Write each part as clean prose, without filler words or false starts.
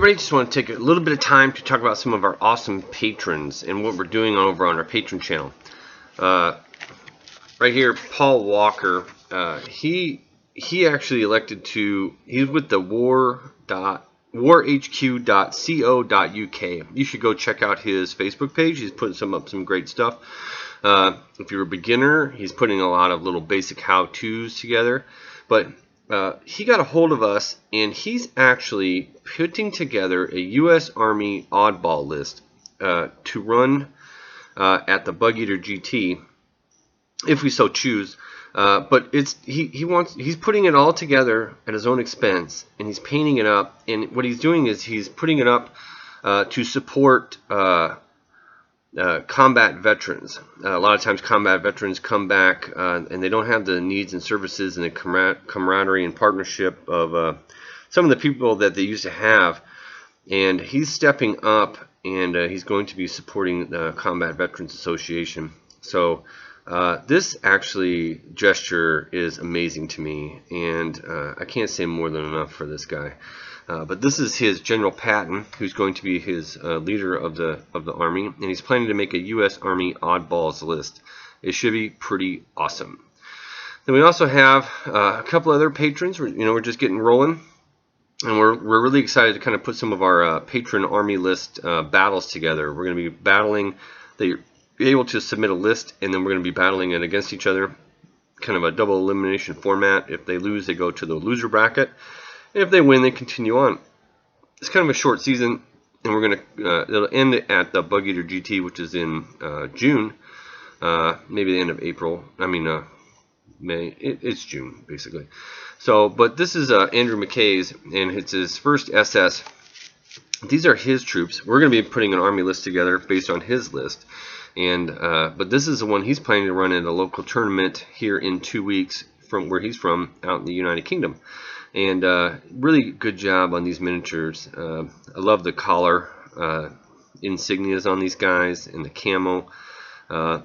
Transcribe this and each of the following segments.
everybody, just want to take a little bit of time to talk about some of our awesome patrons and what we're doing over on our Patreon channel. Right here, Paul Walker, he actually elected to, he's with the warhq.co.uk. You should go check out his Facebook page. He's putting up some great stuff. If you're a beginner, he's putting a lot of little basic how-tos together. But he got a hold of us, and he's actually putting together a U.S. Army oddball list to run at the Bug Eater GT, if we so choose. But he's putting it all together at his own expense, and he's painting it up. And what he's doing is he's putting it up to support combat veterans. A lot of times combat veterans come back and they don't have the needs and services and the camaraderie and partnership of some of the people that they used to have. And he's stepping up, and he's going to be supporting the Combat Veterans Association. So this actually gesture is amazing to me, and I can't say more than enough for this guy. But this is his General Patton, who's going to be his leader of the Army, and he's planning to make a U.S. Army oddballs list. It should be pretty awesome. Then we also have a couple other patrons. We're just getting rolling, and we're really excited to kind of put some of our patron Army list battles together. We're going to be battling. They're able to submit a list, and then we're going to be battling it against each other, kind of a double elimination format. If they lose, they go to the loser bracket. If they win, they continue on. It's kind of a short season, and we're going to it'll end at the Bug Eater GT, which is in June, maybe the end of April. I mean May. It's June basically. So, but this is Andrew McKay's, and it's his first SS. These are his troops. We're going to be putting an Army list together based on his list, and but this is the one he's planning to run in a local tournament here in 2 weeks from where he's from, out in the United Kingdom. And really good job on these miniatures. I love the collar insignias on these guys and the camo.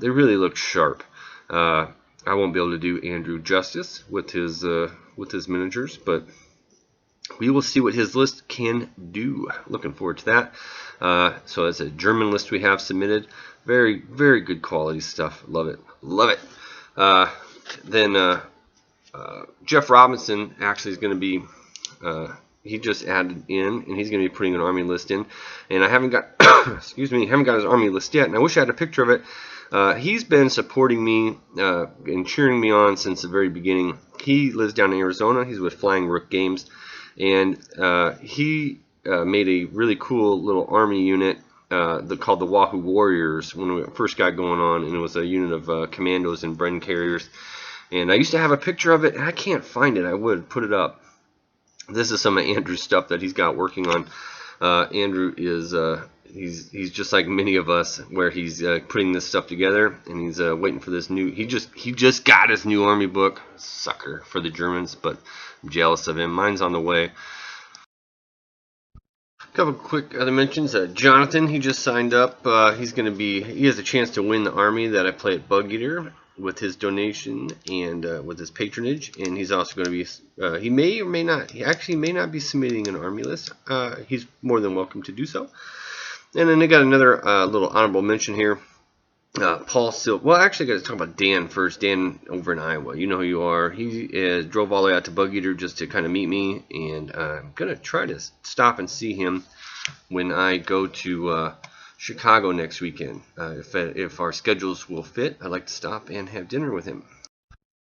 They really look sharp. I won't be able to do Andrew justice with his miniatures, but we will see what his list can do. Looking forward to that. So it's a German list we have submitted. Very, very good quality stuff. Love it. Love it. Then Jeff Robinson actually is going to be, he just added in, and he's going to be putting an Army list in, and I haven't got, excuse me, haven't got his Army list yet, and I wish I had a picture of it. He's been supporting me and cheering me on since the very beginning. He lives down in Arizona. He's with Flying Rook Games, and he made a really cool little Army unit called the WahooWarriors when we first got going on, and it was a unit of commandos and Bren carriers. And I used to have a picture of it, and I can't find it. I would put it up. This is some of Andrew's stuff that he's got working on. Andrew is he's just like many of us, where he's putting this stuff together, and he's waiting for this new. He just got his new Army book. Sucker for the Germans, but I'm jealous of him. Mine's on the way. A couple quick other mentions. Jonathan, he just signed up. He has a chance to win the Army that I play at Bug Eater with his donation and with his patronage, and he's also going to be he may or may not, he actually may not be submitting an Army list. He's more than welcome to do so. And then they got another little honorable mention here. Paul Silva. Well, actually I got to talk about Dan first. Dan over in Iowa, you know who you are. He drove all the way out to Bug Eater just to kind of meet me, and I'm gonna try to stop and see him when I go to Chicago next weekend. If our schedules will fit, I'd like to stop and have dinner with him.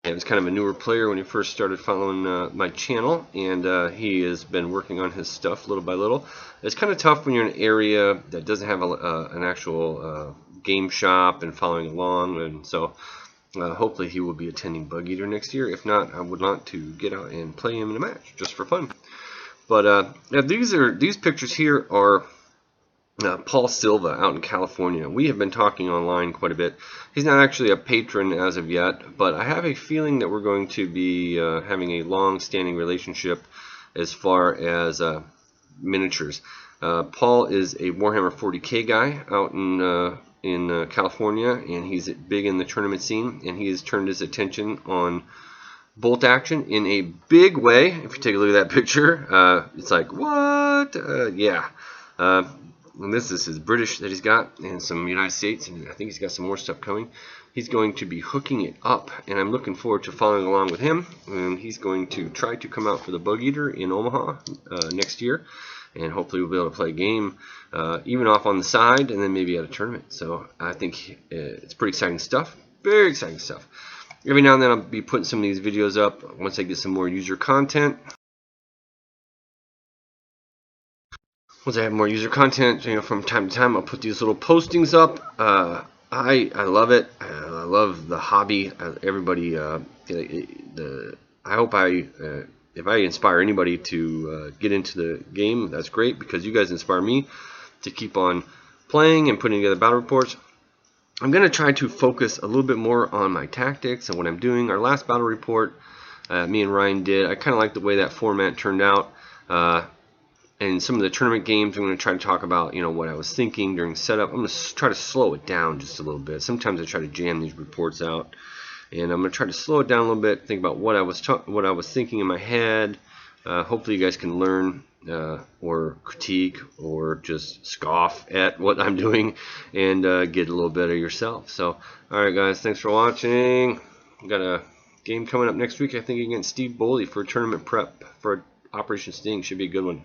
He was kind of a newer player when he first started following my channel, and he has been working on his stuff little by little. It's kind of tough when you're in an area that doesn't have an actual game shop and following along, and so hopefully he will be attending Bug Eater next year. If not, I would like to get out and play him in a match just for fun. But these pictures here are Paul Silva out in California. We have been talking online quite a bit. He's not actually a patron as of yet, but I have a feeling that we're going to be having a long-standing relationship as far as miniatures. Paul is a Warhammer 40K guy out in California, and he's big in the tournament scene, and he has turned his attention on bolt action in a big way. If you take a look at that picture, it's like, what? Yeah. And this is his British that he's got, and some United States, and I think he's got some more stuff coming. He's going to be hooking it up, and I'm looking forward to following along with him. And he's going to try to come out for the Bug Eater in Omaha next year, and hopefully we'll be able to play a game even off on the side, and then maybe at a tournament. So I think it's pretty exciting stuff. Very exciting stuff. Every now and then I'll be putting some of these videos up once I get some more user content. Once I have more user content, from time to time, I'll put these little postings up. I love it. I love the hobby. Everybody, I hope if I inspire anybody to get into the game, that's great, because you guys inspire me to keep on playing and putting together battle reports. I'm going to try to focus a little bit more on my tactics and what I'm doing. Our last battle report, me and Ryan did. I kind of like the way that format turned out. And some of the tournament games, I'm going to try to talk about, what I was thinking during setup. I'm going to try to slow it down just a little bit. Sometimes I try to jam these reports out, and I'm going to try to slow it down a little bit. Think about what I was thinking in my head. Hopefully, you guys can learn or critique or just scoff at what I'm doing and get a little better yourself. So, all right, guys, thanks for watching. We've got a game coming up next week, I think, against Steve Boley for tournament prep for Operation Sting. Should be a good one.